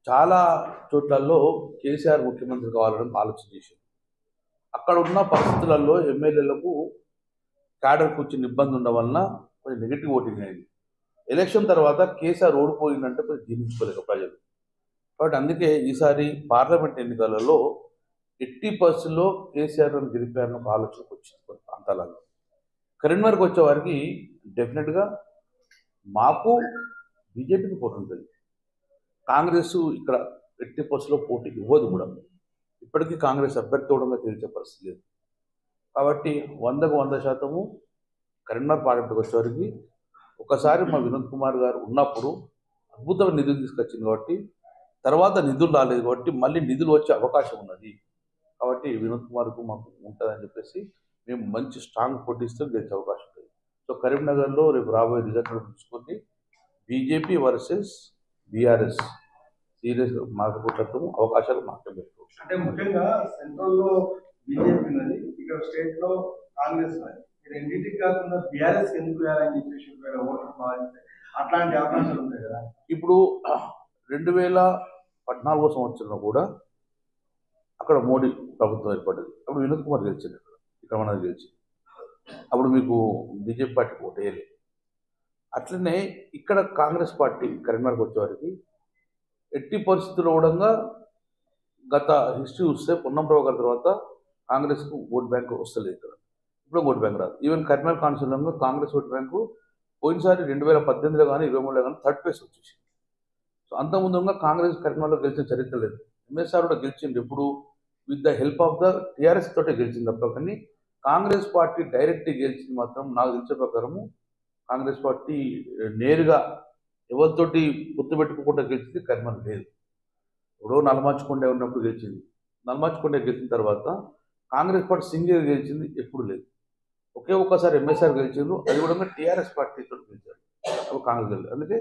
చాలా చోట్లలో కేసీఆర్ ముఖ్యమంత్రి కావాలని ఆలోచన చేశారు. అక్కడ ఉన్న పరిస్థితులలో ఎమ్మెల్యేలకు క్యాడర్కు వచ్చిన ఇబ్బంది ఉండడం వలన కొంచెం నెగిటివ్ ఓటింగ్ అయింది. ఎలక్షన్ తర్వాత కేసీఆర్ ఓడిపోయిందంటే కొంచెం జీర్ణించుకోలేక ప్రజలు. కాబట్టి అందుకే ఈసారి పార్లమెంట్ ఎన్నికలలో 80% కేసీఆర్ గెలిపారని ఒక ఆలోచనకు వచ్చింది కొన్ని ప్రాంతాలలో. కరీంనగర్కి వచ్చే వారికి డెఫినెట్గా మాకు బీజేపీకి పోటీ ఉంటుంది. కాంగ్రెస్ ఇక్కడ 80%లో పోటీకి ఇవ్వదు కూడా. ఇప్పటికీ కాంగ్రెస్ అభ్యర్థి కూడా తెలిసే పరిస్థితి లేదు. కాబట్టి 100% కరీంనగర్ పార్లమెంట్కి వచ్చేవారికి ఒకసారి మా వినోద్ కుమార్ గారు ఉన్నప్పుడు అద్భుతమైన నిధులు తీసుకొచ్చింది కాబట్టి, తర్వాత నిధులు రాలేదు కాబట్టి మళ్ళీ నిధులు వచ్చే అవకాశం ఉన్నది. కాబట్టి వినోద్ కుమార్కు మాకు ఉంటుందని చెప్పేసి మేము మంచి స్ట్రాంగ్ పోటీస్తూ గెలిచే అవకాశం ఉంటుంది. సో కరీంనగర్లో రేపు రాబోయే రిజల్ట్ చూసుకొని బీజేపీ వర్సెస్ బీఆర్ఎస్ సీరియస్ మాట్లాడటం అవకాశాలు మాత్రం పెట్టుకోవచ్చు. అంటే ముఖ్యంగా సెంట్రల్లో బీజేపీ ఉన్నది, ఇక్కడ స్టేట్లో కాంగ్రెస్ ఉన్నది. రెండింటికి కాకుండా బీఆర్ఎస్ ఎందుకు వేయాలని చెప్పేసి ఓటర్ భావిస్తే అట్లాంటి అవకాశాలు ఉంటాయి కదా. ఇప్పుడు 2014 సంవత్సరంలో కూడా అక్కడ మోడీ ప్రభుత్వం ఏర్పడ్డది. అప్పుడు వినోద్ కుమార్ గెలిచింది, ఇక్కడ మనది గెలిచింది. అప్పుడు మీకు బీజేపీ పార్టీ ఓటేయలేదు. అట్లనే ఇక్కడ కాంగ్రెస్ పార్టీ కరీంనగర్కి వచ్చేవారికి ఎట్టి పరిస్థితుల్లో కూడా గత హిస్టరీ చూస్తే పొన్నం ప్రభాకర్ తర్వాత కాంగ్రెస్కు ఓట్ బ్యాంక్ వస్తలేదు. ఇక్కడ ఇప్పుడు ఓట్ బ్యాంక్ రాదు. ఈవెన్ కరీంనగర్ కాన్స్టిట్యూన్సీలో కాంగ్రెస్ ఓట్ బ్యాంకు పోయినసారి 2018లో కానీ 2023లో కానీ థర్డ్ ప్లేస్ వచ్చేసింది. సో అంతకుముందుగా కాంగ్రెస్ కరీంనగర్లో గెలిచిన చరిత్ర లేదు. ఎంఎస్ఆర్ కూడా గెలిచింది ఎప్పుడు with the help of the TRS తోటే గెలిచింది తప్ప. కానీ కాంగ్రెస్ పార్టీ డైరెక్ట్ గెలిచింది మాత్రం నాకు తెలిసే ప్రకారము కాంగ్రెస్ పార్టీ నేరుగా ఎవరితోటి పొత్తు పెట్టుకోకుండా గెలిచింది కరీంనగర్ లేదు. ఇప్పుడు నల్లమాచుకొండ ఉన్నప్పుడు గెలిచింది. నల్లమాచుకొండ గెలిచిన తర్వాత కాంగ్రెస్ పార్టీ సింగిల్ గెలిచింది ఎప్పుడు లేదు. ఒకే ఒక్కసారి ఎంఎస్ఆర్ గెలిచిండ్రు, అది కూడా టీఆర్ఎస్ పార్టీతో గెలిచారు. అప్పుడు కాంగ్రెస్ గెలిచారు. అందుకే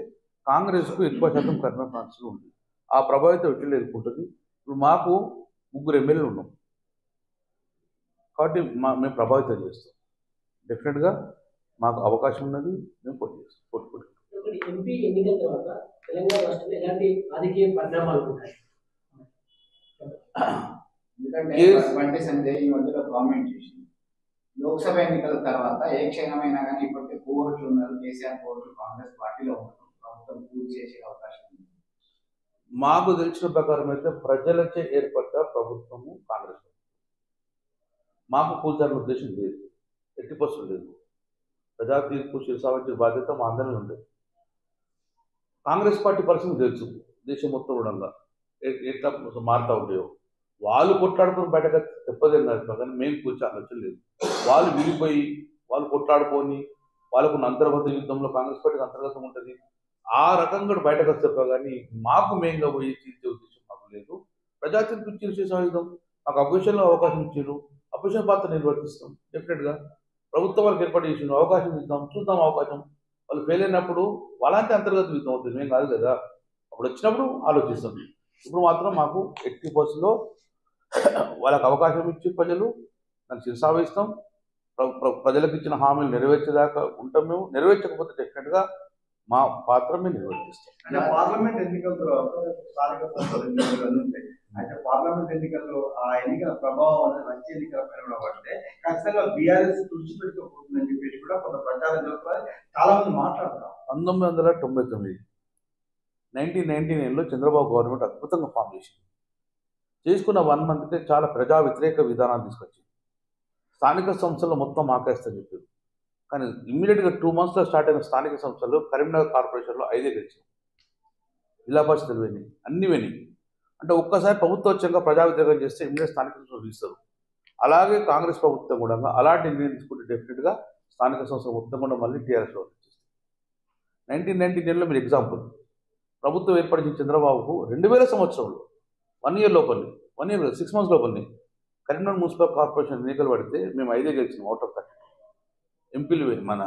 కాంగ్రెస్కు ఎక్కువ శాతం కరీంనగర్ కాన్స్టిట్యూన్సీ ఉంది. ఆ ప్రభావితం ఎట్లా ఎదుర్కొంటుంది. ఇప్పుడు మాకు 3 ఎమ్మెల్యేలు ఉన్నాం కాబట్టి మేము ప్రభావితం చేస్తాం. డెఫినెట్గా మాకు అవకాశం ఉన్నది, మేము పోటీ చేస్తాం. ఎంపీ ఎన్నికల తర్వాత తెలంగాణ రాష్ట్రంలో ఎలాంటి రాజకీయ పరిణామాలు ఉంటాయి? ఎందుకంటే ఈ మధ్యలో కామెంట్ చేసింది, లోక్సభ ఎన్నికల తర్వాత ఏ క్షణమైనా కానీ ఇప్పటికే కోర్టులు ఉన్నారు, కేసీఆర్ కోర్టులు కాంగ్రెస్ పార్టీలో ఉన్నారు, ప్రభుత్వం పూర్తి చేసే అవకాశం ఉంది. మాకు తెలిసిన ప్రకారం అయితే ప్రజలచే ఏర్పడ్డ ప్రభుత్వము కాంగ్రెస్. మాకు కూల్చాలని ఉద్దేశం లేదు, 80% లేదు. ప్రజా తీర్పు శిరసావహించే బాధ్యత మా అందరినీ ఉండేది. కాంగ్రెస్ పార్టీ పరిస్థితి తెలుసు, దేశం మొత్తం కూడా ఎట్లా మారుతూ ఉంటాయో. వాళ్ళు కొట్లాడుకుని బయటగా చెప్పదేం కాదు, కానీ మేము కూర్చో ఆలోచన లేదు. వాళ్ళు విడిపోయి వాళ్ళు కొట్లాడుకొని వాళ్ళకున్న అంతర్గత యుద్ధంలో కాంగ్రెస్ పార్టీకి అంతర్గతం ఉంటుంది. ఆ రకంగా బయటకు వస్తే కానీ మాకు మేంగా పోయి తీర్చే ఉద్దేశం మాకు లేదు. ప్రజా తీర్పు ఇచ్చిన శిరసాయుధం మాకు అపోజిషన్లో అవకాశం ఇచ్చారు, అపోజిషన్ పాత్ర నిర్వర్తిస్తాం. డెఫినెట్గా ప్రభుత్వం వాళ్ళకి ఏర్పాటు చేసిన అవకాశం ఇద్దాం, చూద్దాం. అవకాశం వాళ్ళు ఫెయిల్ అయినప్పుడు వాళ్ళంటే అంతర్గత యుద్ధం అవుతుంది, మేము కాదు కదా. అప్పుడు వచ్చినప్పుడు ఆలోచిస్తాం. ఇప్పుడు మాత్రం మాకు 80%లో వాళ్ళకి అవకాశం ఇచ్చి ప్రజలు దాన్ని శిరసావహిస్తాం. ప్రజలకు ఇచ్చిన హామీలు నెరవేర్చేదాకా ఉంటాం. మేము నెరవేర్చకపోతే డెఫినెట్గా మా పాత్ర మేము నిర్వర్తిస్తాం. అంటే పార్లమెంట్ ఎన్నికల తర్వాత స్థానిక సంస్థల ఎన్నికలు ఉంటాయి. అయితే పార్లమెంట్ ఎన్నికల్లో ఆ ఎన్నికల ప్రభావం అనేది వచ్చే ఎన్నికల పైన కూడా పడితే ఖచ్చితంగా బీఆర్ఎస్ తుడిచిపెట్టుకోబోతుందని చెప్పేసి కూడా కొంత ప్రచారం జరుగుతుంది, చాలా మంది మాట్లాడతారు. 1999 1999లో చంద్రబాబు గవర్నమెంట్ అద్భుతంగా ఫామ్ చేసింది. చేసుకున్న 1 మంత్కే చాలా ప్రజా వ్యతిరేక విధానాలు తీసుకొచ్చింది. స్థానిక సంస్థలు మొత్తం ఆకేస్తని చెప్పారు. కానీ ఇమ్మీడియట్గా 2 monthsలో స్టార్ట్ అయిన స్థానిక సంస్థలు కరీంనగర్ కార్పొరేషన్లో 5 గెలిచాయి. జిల్లా పరిషత్తులు పోయినాయి, అన్ని పోయినాయి. అంటే ఒక్కసారి ప్రభుత్వం వచ్చాక ప్రజా వ్యతిరేకం చేస్తే ఇమ్మీడియట్ స్థానిక సంస్థలు తీస్తారు. అలాగే కాంగ్రెస్ ప్రభుత్వం కూడా అలాంటి నిర్ణయం తీసుకుంటే డెఫినెట్గా స్థానిక సంస్థలు మొత్తం కూడా మళ్ళీ టీఆర్ఎస్లో వచ్చేస్తుంది. 1999లో మీరు ఎగ్జాంపుల్, ప్రభుత్వం ఏర్పడిన చంద్రబాబుకు 2000 సంవత్సరంలో 1 year లోపలనే 1 year 6 months లోపలనే కరీంనగర్ మున్సిపల్ కార్పొరేషన్ ఎన్నికలు పడితే మేము 5 గెలిచినాం అవుట్ ఆఫ్ 30. ఎంపీలు మన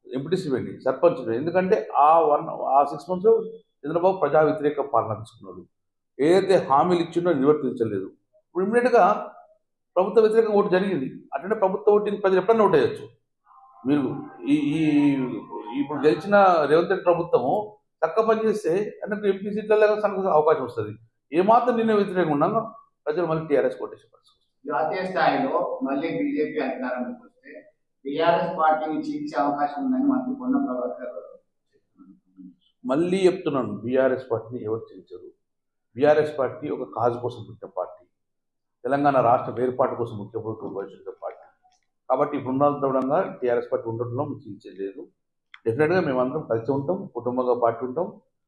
ఎంపీటీసీ వెళ్ళి సర్పంచ్. ఎందుకంటే ఆ 6 months చంద్రబాబు ప్రజా వ్యతిరేక పాలన తీసుకున్నాడు. ఏదైతే హామీలు ఇచ్చిందో నిర్వర్తించలేదు. ఇప్పుడు ఇమ్మీడియట్గా ప్రభుత్వ వ్యతిరేకంగా ఓటు జరిగింది. అట్లనే ప్రభుత్వ ఓటింగ్ ప్రజలు ఎప్పుడన్నా ఓటు వేయచ్చు. మీరు ఈ ఇప్పుడు గెలిచిన రేవంత్ రెడ్డి ప్రభుత్వము తక్కువ పని చేస్తే ఆయనకు ఎంపీ సీట్లలో తనకు అవకాశం వస్తుంది. ఏమాత్రం నిన్న వ్యతిరేకంగా ఉన్నాగా ప్రజలు మళ్ళీ టీఆర్ఎస్ కొట్టేసే పరిస్థితి. జాతీయ స్థాయిలో మళ్ళీ బీజేపీ అధికారంలోకి వస్తే బీఆర్ఎస్ పార్టీని చీల్చే అవకాశం ఉందని మంత్రి పొన్నం ప్రభాకర్ మళ్ళీ చెప్తున్నాను, బీఆర్ఎస్ పార్టీని ఎవరు చీల్చరు. బీఆర్ఎస్ పార్టీ ఒక కాజు కోసం పుట్టిన పార్టీ, తెలంగాణ రాష్ట్ర వేరుపాటు కోసం ముఖ్యమంత్రి పార్టీ. కాబట్టి ఇప్పుడున్న దృఢంగా టీఆర్ఎస్ పార్టీ ఉండటంలో చీల్చలేదు. డెఫినెట్గా మేమందరం కలిసి ఉంటాం, కుటుంబంగా పార్టీ ఉంటాం.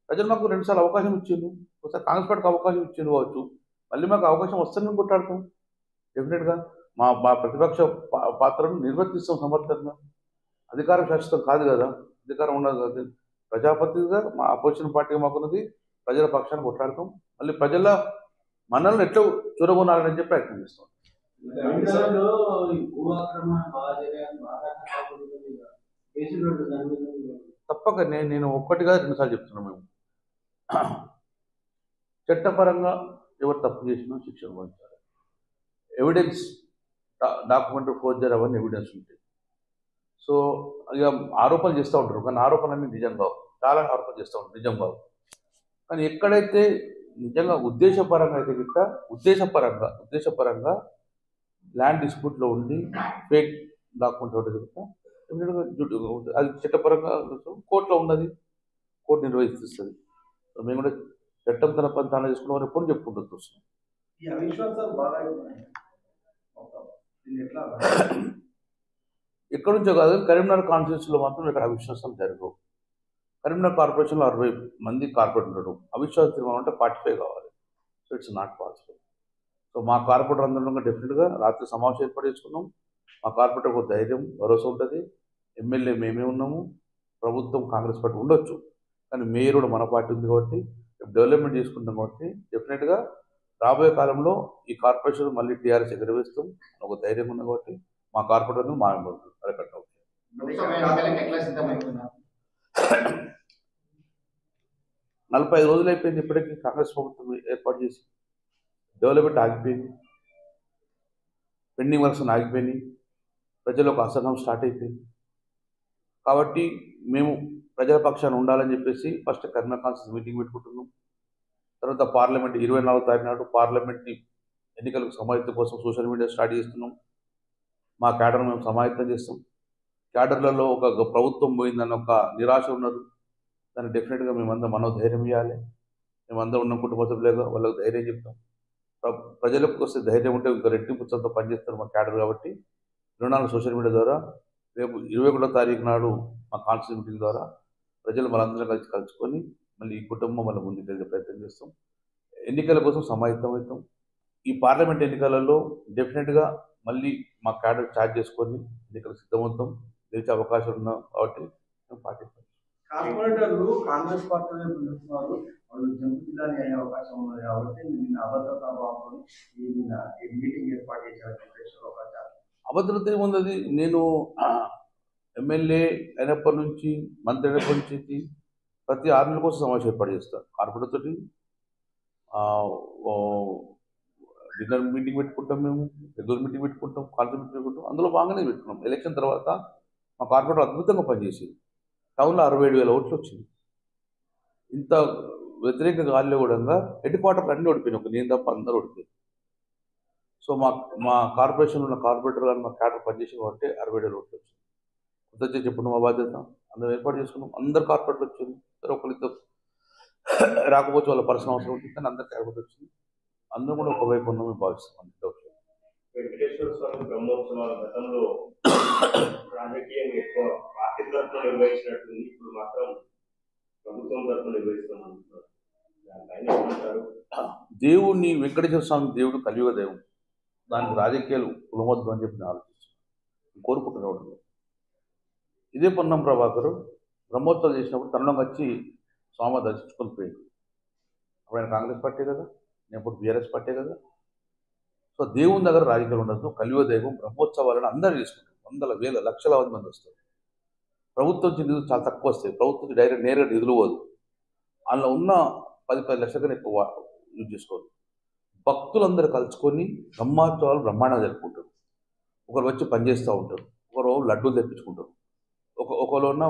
ప్రజలు మాకు 2 సార్లు అవకాశం ఇచ్చిండు, ఒకసారి కాంగ్రెస్ పార్టీకి అవకాశం ఇచ్చిండు కావచ్చు, మళ్ళీ మాకు అవకాశం వస్తే మేము కొట్టాడతాం. డెఫినెట్గా మా మా ప్రతిపక్ష పాత్రను నిర్వర్తిస్తాం సమర్థంగా. అధికారం శాశ్వతం కాదు కదా, అధికారం ఉండదు కదా. ప్రజాపతిగా మా అపోజిషన్ పార్టీగా మాకున్నది, ప్రజల పక్షాన్ని కొట్లాడతాం. మళ్ళీ ప్రజల మనల్ని ఎట్లా చూరగొనాలని చెప్పి ప్రయత్నం చేస్తాం. తెలంగాణలో ఈ భూ ఆక్రమణ బాగా జరిగాయని బాగా కేసులు దాని మీద తప్పక నేను ఒక్కటిగా 2 సార్లు చెప్తున్నాను. మేము చట్టపరంగా ఎవరు తప్పు చేసినా శిక్ష అనుభవించాలి. ఎవిడెన్స్ డాక్యుమెంటరీ ఫోర్జరీ అవన్నీ ఎవిడెన్స్ ఉంటాయి. సో ఇక ఆరోపణలు చేస్తూ ఉంటారు, కానీ ఆరోపణలన్నీ నిజం కావు. చాలా ఆరోపణలు చేస్తూ ఉంటారు, నిజం కావు. కానీ ఎక్కడైతే నిజంగా ఉద్దేశపరంగా అయితే గిట్ట ఉద్దేశపరంగా ల్యాండ్ డిస్ప్యూట్లో ఉండి ఫేక్ డాక్యుమెంట్ ఒకటి గిట్ట అది చట్టపరంగా కోర్టులో ఉన్నది, కోర్టు నిర్వహిస్తుంది. మేము కూడా చట్టం తన పని తాను చేసుకున్నామని ఎప్పుడు చెప్పుకుంటూ వస్తున్నాం. ఈ అవిశ్వాసాలు బాగా మొత్తం దీన్ని ఎట్లా ఎక్కడి నుంచో కాదు, కరీంనగర్ కాన్స్టిట్యూన్సీలో మాత్రం ఇక్కడ అవిశ్వాసాలు జరగవు. కరీంనగర్ కార్పొరేషన్లో 60 మంది కార్పొరేటర్ ఉండడం, అవిశ్వాస తీర్మానం అంటే 45 కావాలి. So it's not possible. So మా కార్పొరేటర్ అందరం డెఫినెట్గా రాత్రి సమావేశం ఏర్పాటు చేసుకున్నాం. మా కార్పొరేటర్ ఒక ధైర్యం భరోసా ఉంటుంది. ఎమ్మెల్యే మేమే ఉన్నాము, ప్రభుత్వం కాంగ్రెస్ పార్టీ ఉండొచ్చు, కానీ మేయర్ కూడా మన పార్టీ ఉంది కాబట్టి డెవలప్మెంట్ చేసుకుంటాం. కాబట్టి డెఫినెట్గా రాబోయే కాలంలో ఈ కార్పొరేషన్ మళ్ళీ టీఆర్ఎస్ ఎగరవేస్తాం ఒక ధైర్యం ఉంది. కాబట్టి మా కార్పొరేటర్ మా అరకట్ట అవుతుంది. లోక్సభ ఎన్నికలకు ఎట్లా సిద్ధమవుతున్నారు? 45 రోజులు అయిపోయింది ఇప్పటికీ కాంగ్రెస్ ప్రభుత్వం ఏర్పాటు చేసి. డెవలప్మెంట్ ఆగిపోయింది, పెండింగ్ వర్క్స్ ఆగిపోయినాయి, ప్రజలకు అసహనం స్టార్ట్ అయిపోయింది. కాబట్టి మేము ప్రజల పక్షాన్ని ఉండాలని చెప్పేసి ఫస్ట్ కరీంనగర్ కాన్స్టిట్యూన్సీ మీటింగ్ పెట్టుకుంటున్నాం. తర్వాత పార్లమెంట్ 24వ తారీఖు నాడు పార్లమెంట్ ఎన్నికలకు సమాయత్తం కోసం సోషల్ మీడియా స్టార్ట్ చేస్తున్నాం. మా క్యాడర్ మేము సమాయత్తం చేస్తాం. క్యాడర్లలో ఒక ప్రభుత్వం పోయిందని ఒక నిరాశ ఉన్నారు, దాన్ని డెఫినెట్గా మేమందరం మనోధైర్యం ఇవ్వాలి. మేమందరం ఉన్న కుటుంబ సభ్యులుగా వాళ్ళకి ధైర్యం చెప్తాం. ప్రజలకు వస్తే ధైర్యం ఉంటే ఇంకా రెట్టింపు ఉత్సాహంతో పనిచేస్తారు మా క్యాడర్. కాబట్టి 24 సోషల్ మీడియా ద్వారా రేపు 21వ తారీఖు నాడు మా కాన్స్టిట్యూన్సీ మీటింగ్ ద్వారా ప్రజలు మనందరం కలుసుకొని మళ్ళీ ఈ కుటుంబం మళ్ళీ ముందుకెళ్ళే ప్రయత్నం చేస్తాం. ఎన్నికల కోసం సమాయత్తం అవుతాం. ఈ పార్లమెంట్ ఎన్నికలలో డెఫినెట్గా మళ్ళీ మా క్యాడర్ ఛార్జ్ చేసుకొని ఎన్నికలకు సిద్ధమవుతాం. గెలిచే అవకాశం ఉన్నాం కాబట్టి మేము పాటిస్తాం. కార్పొరేటర్లు కాంగ్రెస్ పార్టీ వైపు నిలుస్తున్నారు, వాళ్ళు జంపు జిల్లాని అయ్యే అవకాశం ఉన్నది. కాబట్టి నిన్న అభద్రతా భావంతో ఈ మీటింగ్ ఏర్పాటు చేశారు. అభద్రత ఏమున్నది? నేను ఎమ్మెల్యే అయినప్పటి నుంచి మంత్రి అయినప్పటి నుంచి ప్రతి 6 నెలల కోసం సమావేశం ఏర్పాటు చేస్తాను. కార్పొరేటర్ తోటి డిన్నర్ మీటింగ్ పెట్టుకుంటాం, మేము రెగ్యులర్ మీటింగ్ పెట్టుకుంటాం, కాన్ఫరెన్స్ మీటింగ్ పెట్టుకుంటాం. అందులో బాగానే పెట్టుకున్నాం. ఎలక్షన్ తర్వాత మా కార్పొరేటర్ అద్భుతంగా పనిచేసింది. టౌన్లో 67,000 ఓట్లు వచ్చింది. ఇంత వ్యతిరేక గాలిలో కూడా హెడ్ క్వార్టర్లు అన్నీ ఓడిపోయినాయి, ఒక నేను తప్ప అందరూ ఓడిపోయింది. సో మా కార్పొరేషన్లో ఉన్న కార్పొరేటర్ కానీ మా క్యాడర్ పనిచేసి కాబట్టి 67,000 ఓట్లు వచ్చింది. కొత్త చెప్పడం మా బాధ్యత. అందరం ఏర్పాటు చేసుకున్నాం. అందరు కార్పొరేట్లు వచ్చింది. ఒకరిద్దరు రాకపోతే వాళ్ళ పర్సనల్ అవసరం ఉంటుంది, కానీ అందరు కార్పొరేట్ వచ్చింది. అందరం కూడా ఒకవైపు ఉన్నామని భావిస్తాం. వెంకటేశ్వర స్వామి బ్రహ్మోత్సవాల గతంలో రాజకీయంగా ఎక్కువ పార్టీ తరఫున నిర్వహించినట్టుంది, ఇప్పుడు మాత్రం ప్రభుత్వం తరఫున నిర్వహిస్తామంటున్నారు. దానిపైన ఏమంటారు? దేవుణ్ణి వెంకటేశ్వర స్వామి దేవుడు కలియుగ దేవుడు, దానికి రాజకీయాలు కులమొద్దు అని చెప్పి నేను ఆలోచిస్తున్నాను, కోరుకుంటున్నాడు. ఇదే పొన్నం ప్రభాకర్ బ్రహ్మోత్సవాలు చేసినప్పుడు తనలో వచ్చి స్వామి దర్శించుకొని పోయాడు. అప్పుడు ఆయన కాంగ్రెస్ పార్టీ కదా, నేను ఇప్పుడు బీఆర్ఎస్ పార్టీ కదా. సో దేవుని దగ్గర రాజకీయాలు ఉండదు. కలియుగ దైవం బ్రహ్మోత్సవాలను అందరూ చేసుకుంటారు. వందల వేల లక్షల మంది వస్తారు. ప్రభుత్వం నుంచి నిధులు చాలా తక్కువ వస్తాయి. ప్రభుత్వం డైరెక్ట్ నేరుగా నిధులు పోదు. అందులో ఉన్న 10 లక్షల కన్నా ఎక్కువ యూజ్ చేసుకోరు. భక్తులందరూ కలుసుకొని బ్రహ్మోత్సవాలు బ్రహ్మాండంగా జరుపుకుంటారు. ఒకరు వచ్చి పనిచేస్తూ ఉంటారు, ఒకరు లడ్డూలు తెప్పించుకుంటారు, ఒకరు ఉన్న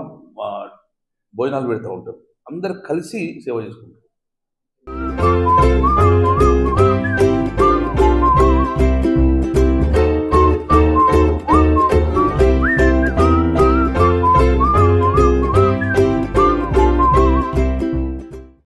భోజనాలు పెడతా ఉంటారు. అందరు కలిసి సేవ చేసుకుంటారు.